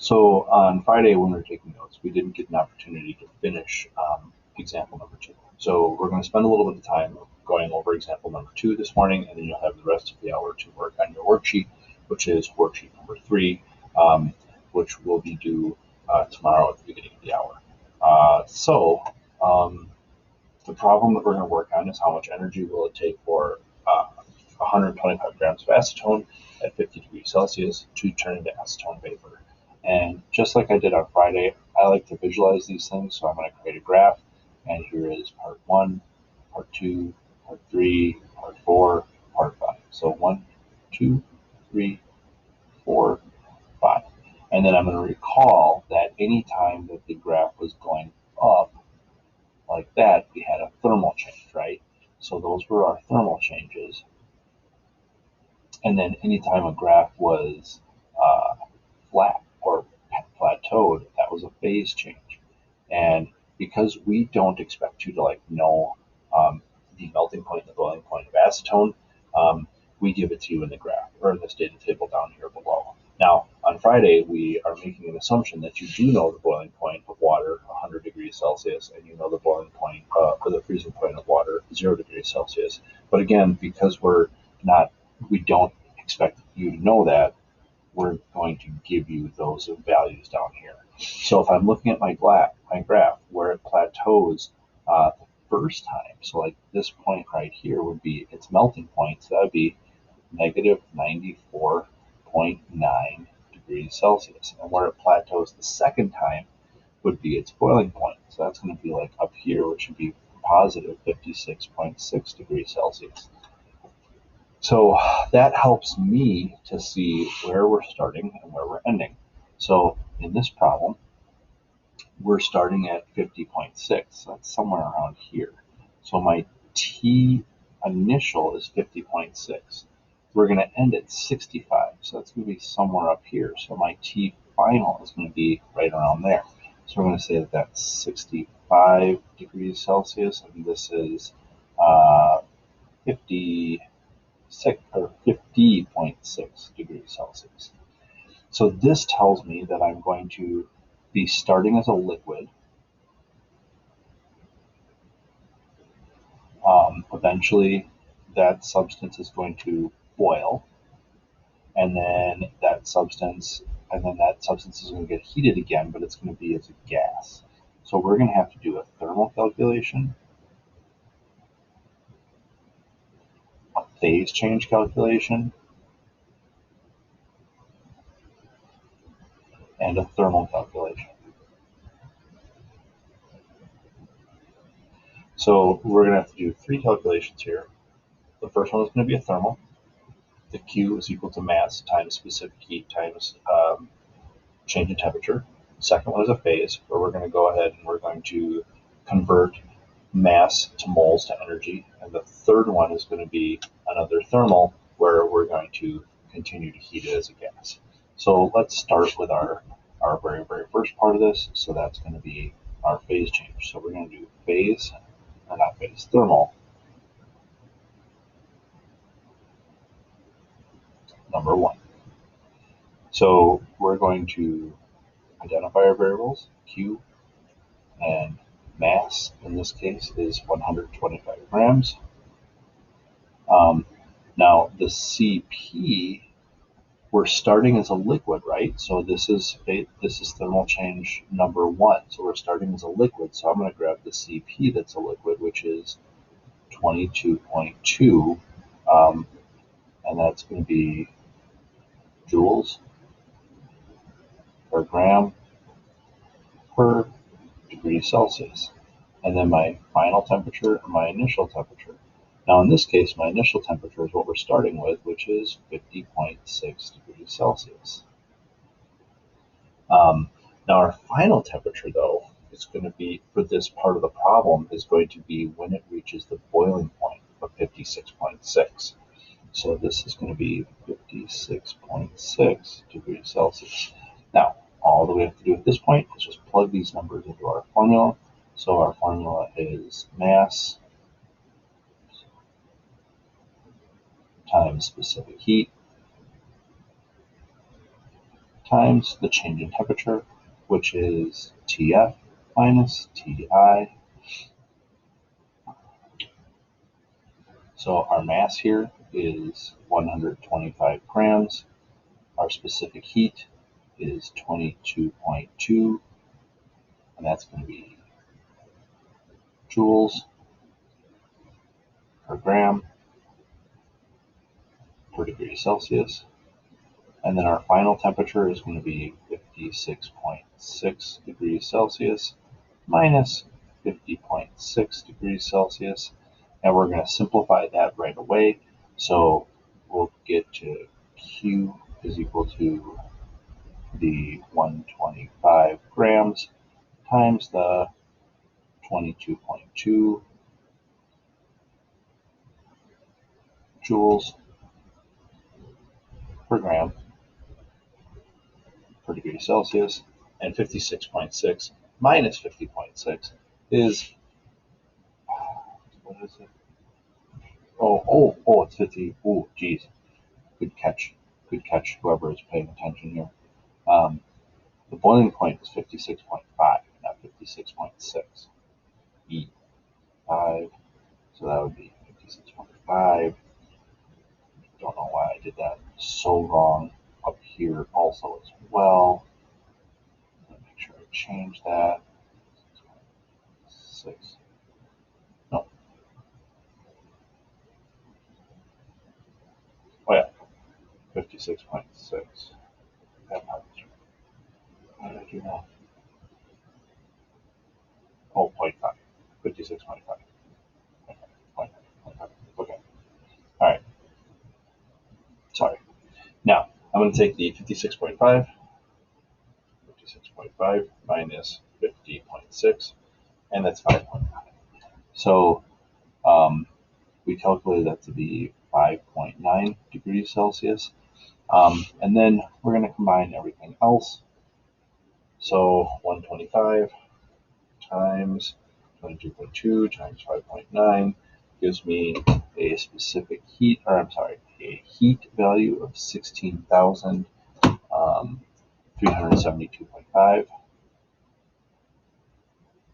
So on Friday when we were taking notes, we didn't get an opportunity to finish example number 2. So we're going to spend a little bit of time going over example number 2 this morning, and then you'll have the rest of the hour to work on your worksheet, which is worksheet number 3, which will be due tomorrow at the beginning of the hour. The problem that we're going to work on is how much energy will it take for 125 grams of acetone at 50 degrees Celsius to turn into acetone vapor. And just like I did on Friday, I like to visualize these things, so I'm going to create a graph, and here is part 1, part 2, part 3, part 4, part 5. So 1, 2, 3, 4, 5. And then I'm going to recall that any time that the graph was going up like that, we had a thermal change, right? So those were our thermal changes. And then anytime a graph was flat or plateaued, that was a phase change. And because we don't expect you to know the melting point and the boiling point of acetone, we give it to you in the graph or in this data table down here below. Now, on Friday, we are making an assumption that you do know the boiling point of water, 100 degrees Celsius, and you know the boiling point or the freezing point of water, 0 degrees Celsius. But again, because we don't expect you to know that, we're going to give you those values down here. So if I'm looking at my graph where it plateaus the first time, so like this point right here would be its melting point, so that would be negative 94.9 degrees Celsius. And where it plateaus the second time would be its boiling point. So that's going to be like up here, which would be positive 56.6 degrees Celsius. So that helps me to see where we're starting and where we're ending. So in this problem, we're starting at 50.6. So that's somewhere around here. So my T initial is 50.6. We're going to end at 65. So that's going to be somewhere up here. So my T final is going to be right around there. So we're going to say that that's 65 degrees Celsius, and this is 50.6 degrees Celsius. So this tells me that I'm going to be starting as a liquid. Eventually, that substance is going to boil, and then that substance is going to get heated again, but it's going to be as a gas. So we're going to have to do a thermal calculation, a phase change calculation, and a thermal calculation. So we're going to have to do 3 calculations here. The first one is going to be a thermal. The Q is equal to mass times specific heat times change in temperature. The second one is a phase, where we're going to go ahead and we're going to convert mass to moles to energy. And the third one is going to be another thermal, where we're going to continue to heat it as a gas. So let's start with our very, very first part of this. So that's going to be our phase change. So we're going to do thermal number 1. So we're going to identify our variables, Q, and mass in this case is 125 grams. Now the CP, we're starting as a liquid, right? So this is thermal change number 1. So we're starting as a liquid. So I'm going to grab the CP that's a liquid, which is 22.2, and that's going to be joules per gram per degree Celsius. And then my final temperature and my initial temperature. Now in this case, my initial temperature is what we're starting with, which is 50.6 degrees Celsius. Now our final temperature, though, is going to be, for this part of the problem, is going to be when it reaches the boiling point of 56.6. So this is going to be 56.6 degrees Celsius. Now, all that we have to do at this point is just plug these numbers into our formula. So our formula is mass times specific heat times the change in temperature, which is TF minus TI. So our mass here is 125 grams. Our specific heat is 22.2, and that's going to be joules per gram per degree Celsius. And then our final temperature is going to be 56.6 degrees Celsius minus 50.6 degrees Celsius. And we're going to simplify that right away. So we'll get to Q is equal to the 125 grams times the 22.2 joules per gram per degree Celsius, and 56.6 minus 50.6 is, what is it? Oh, it's 50. Oh, geez. Good catch, whoever is paying attention here. The boiling point is 56.5, not 56.6. E5, so that would be 56.5. Don't know why I did that so wrong up here also as well. Make sure I change that. 6. No. Oh yeah, 56.6. Why did I do that? Oh, 0.5. 56.5. Okay. 0.5. Okay. All right. Sorry. Now, I'm going to take the 56.5 minus 50.6, and that's 5.5. So we calculated that to be 5.9 degrees Celsius. And then we're going to combine everything else. So 125 times 22.2 times 5.9 gives me a specific heat, or I'm sorry, a heat value of 16,372.5,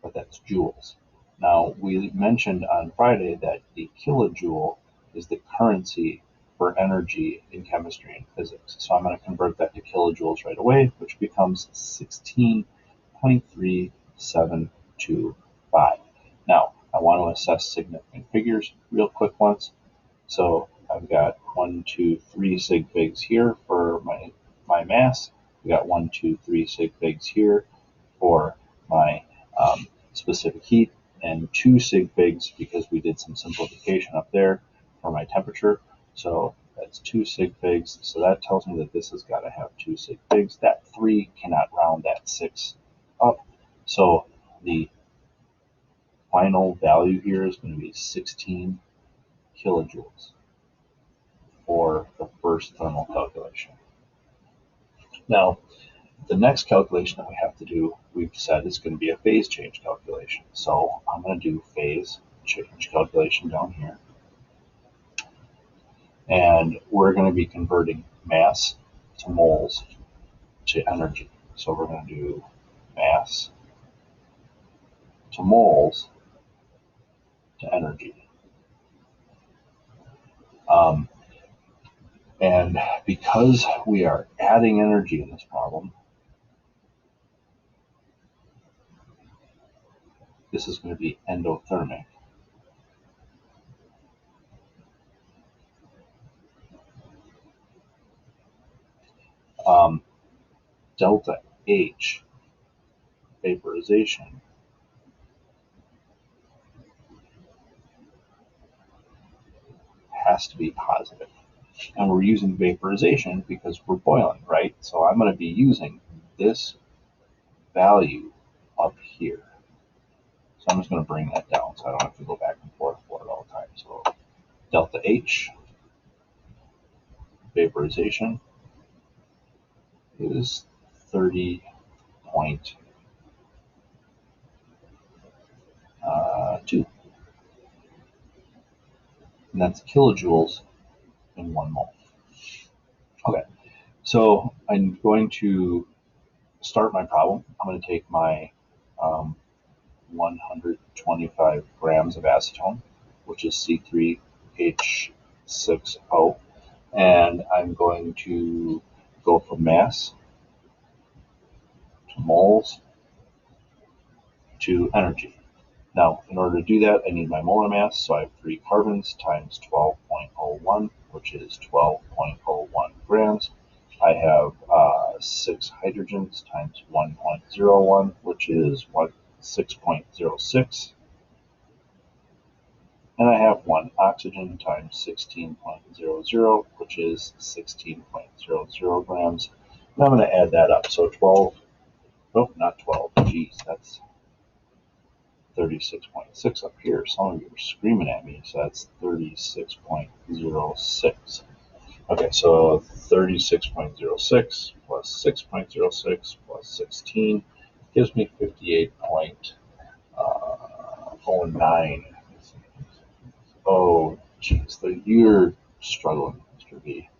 but that's joules. Now, we mentioned on Friday that the kilojoule is the currency for energy in chemistry and physics. So I'm going to convert that to kilojoules right away, which becomes 16.3725. Now, I want to assess significant figures real quick once. So I've got 1, 2, 3 sig figs here for my mass. We got 1, 2, 3 sig figs here for my specific heat, and 2 sig figs because we did some simplification up there for my temperature. So that's 2 sig figs. So that tells me that this has got to have 2 sig figs. That 3 cannot round that 6 up. So the final value here is going to be 16 kilojoules for the first thermal calculation. Now, the next calculation that we have to do, we've said is going to be a phase change calculation. So I'm going to do phase change calculation down here. And we're going to be converting mass to moles to energy. So we're going to do mass to moles to energy. And because we are adding energy in this problem, this is going to be endothermic. Delta H, vaporization, has to be positive. And we're using vaporization because we're boiling, right? So I'm going to be using this value up here. So I'm just going to bring that down so I don't have to go back and forth for it all the time. So delta H, vaporization, is 30.2. And that's kilojoules in 1 mole. Okay, So I'm going to start my problem. I'm going to take my 125 grams of acetone, which is C3H6O, and I'm going to go from mass to moles to energy. Now, in order to do that, I need my molar mass, so I have 3 carbons times 12.01, which is 12.01 grams. I have 6 hydrogens times 1.01, which is 6.06. And I have 1 oxygen times 16.00, which is 16.00 grams. And I'm going to add that up. So 12, nope, not 12, geez, that's 36.6 up here. Some of you are screaming at me, so that's 36.06. Okay, so 36.06 plus 6.06 plus 16 gives me 58.09. Oh, geez, you're struggling, Mr. B.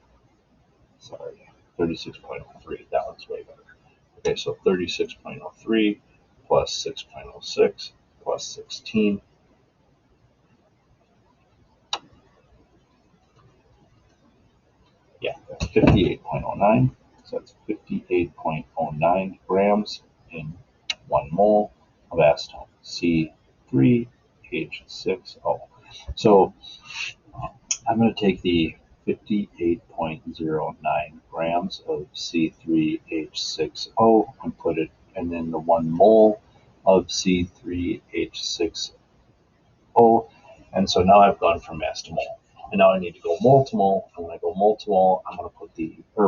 Sorry, 36.03. That one's way better. Okay, so 36.03 plus 6.06 plus 16. Yeah, that's 58.09. So that's 58.09 grams in 1 mole of acetone, C3H6O. So I'm going to take the 58.09 grams of C3H6O and put it, and then the 1 mole of C3H6O. And so now I've gone from mass to mole. And now I need to go mole to mole. And when I go mole to mole, I'm going to put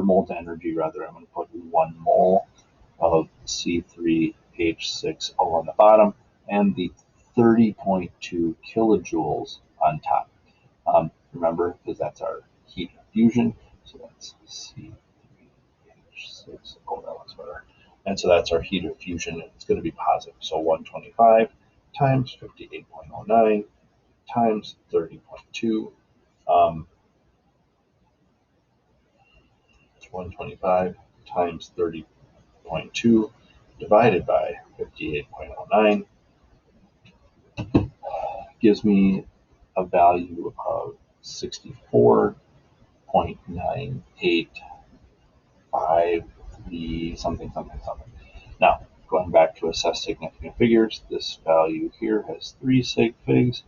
mole to energy rather, I'm going to put 1 mole of C3H6O on the bottom and the 30.2 kilojoules on top. Remember, because that's our heat of fusion. So that's C3H6O, that looks better. And so that's our heat of fusion, and it's going to be positive. So 125 times 58.09 times 30.2. 125 times 30.2 divided by 58.09 gives me a value of 64.985 something. Now, going back to assess significant figures, this value here has 3 sig figs,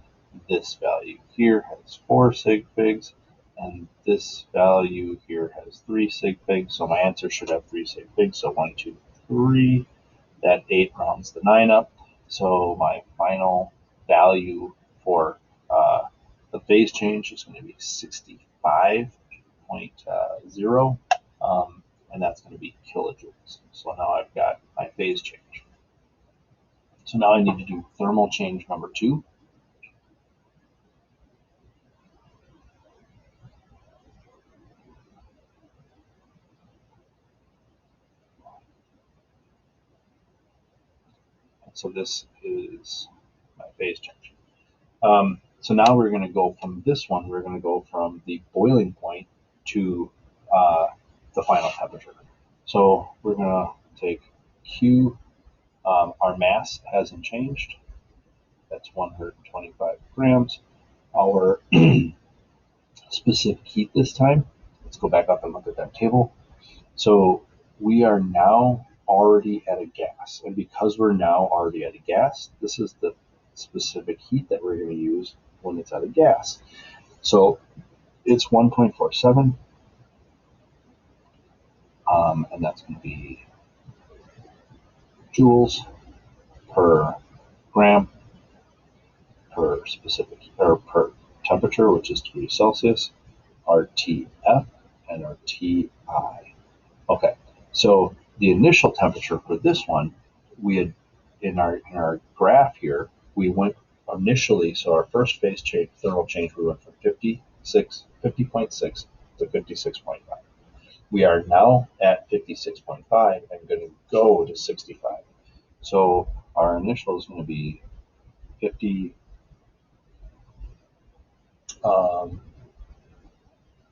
this value here has 4 sig figs, and this value here has 3 sig figs. So my answer should have 3 sig figs. So 1, 2, 3. That 8 rounds the 9 up. So my final value for the phase change is going to be 65.0. And that's going to be kilojoules. So now I've got my phase change. So now I need to do thermal change number 2. And so this is my phase change. So now we're going to go from this one, we're going to go from the boiling point to the final temperature. So we're going to take Q, our mass hasn't changed. That's 125 grams. Our specific heat this time, let's go back up and look at that table. So we are now already at a gas. And because we're now already at a gas, this is the specific heat that we're going to use when it's at a gas. So it's 1.47, and that's going to be joules per gram per specific or per temperature, which is degrees Celsius, our TF and our TI. Okay, so the initial temperature for this one, we had in our graph here, we went initially, so our first phase change, thermal change, we went from 50.6 to 56.5. We are now at 56.5 and going to go to 65. So our initial is going to be 50.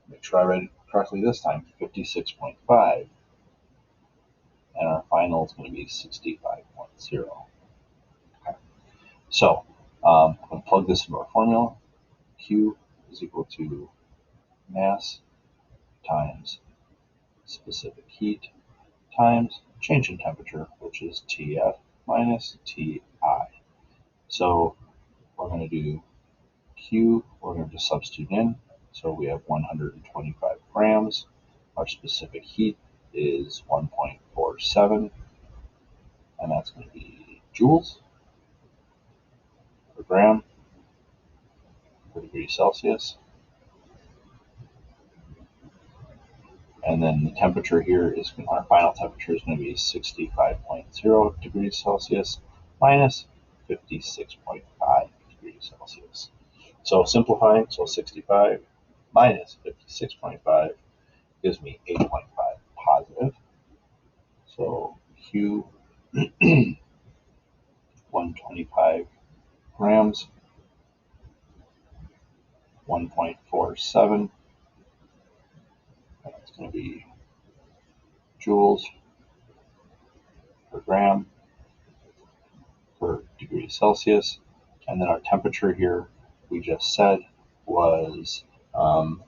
Make sure I read it correctly this time, 56.5. And our final is going to be 65.0. Okay. So I'm going to plug this into our formula. Q is equal to mass times specific heat times change in temperature, which is TF minus TI. So we're going to do Q, we're going to just substitute in. So we have 125 grams. Our specific heat is 1.47, and that's going to be joules per gram per degree Celsius. And then the temperature here is, our final temperature is going to be 65.0 degrees Celsius minus 56.5 degrees Celsius. So simplifying, so 65 minus 56.5 gives me 8.5 positive. So Q 125 grams, 1.47. That's going to be joules per gram per degree Celsius. And then our temperature here, we just said, was 8.5.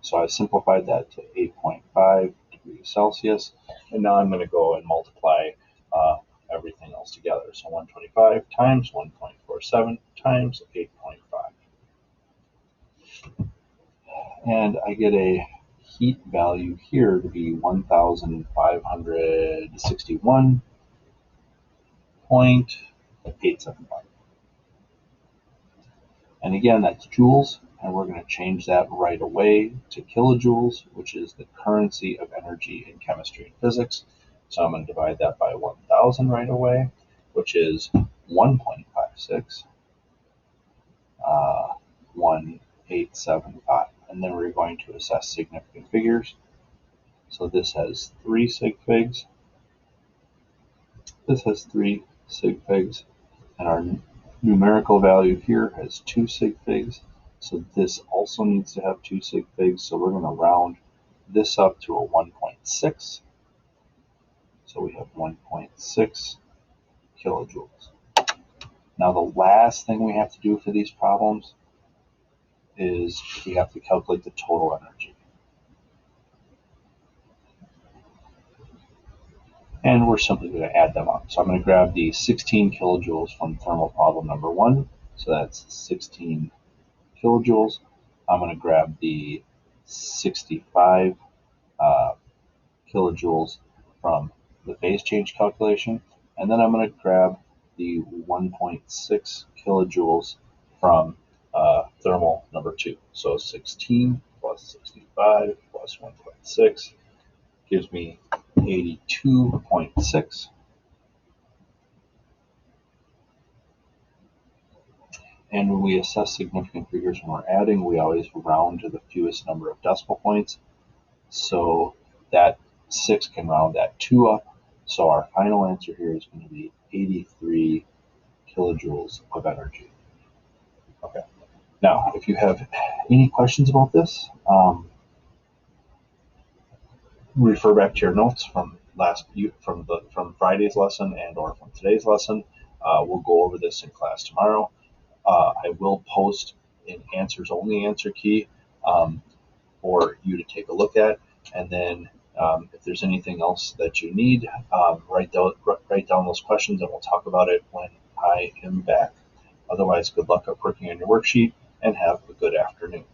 So I simplified that to 8.5 degrees Celsius. And now I'm going to go and multiply everything else together. So 125 times 1.47 times 8.5. And I get a heat value here to be 1,561.875. And again, that's joules, and we're going to change that right away to kilojoules, which is the currency of energy in chemistry and physics. So I'm going to divide that by 1,000 right away, which is 1.56, 1875. And then we're going to assess significant figures. So this has 3 sig figs. This has 3 sig figs. And our numerical value here has 2 sig figs. So this also needs to have 2 sig figs. So we're going to round this up to a 1.6. So we have 1.6 kilojoules. Now the last thing we have to do for these problems is we have to calculate the total energy. And we're simply going to add them up. So I'm going to grab the 16 kilojoules from thermal problem number 1. So that's 16 kilojoules. I'm going to grab the 65 kilojoules from the phase change calculation. And then I'm going to grab the 1.6 kilojoules from thermal number 2. So 16 plus 65 plus 1.6 gives me 82.6. And when we assess significant figures when we're adding, we always round to the fewest number of decimal points. So that 6 can round that 2 up. So our final answer here is going to be 83 kilojoules of energy. Okay. Now, if you have any questions about this, refer back to your notes from Friday's lesson and or from today's lesson. We'll go over this in class tomorrow. I will post an answers only answer key for you to take a look at, and then if there's anything else that you need, write down those questions, and we'll talk about it when I am back. Otherwise, good luck at working on your worksheet, and have a good afternoon.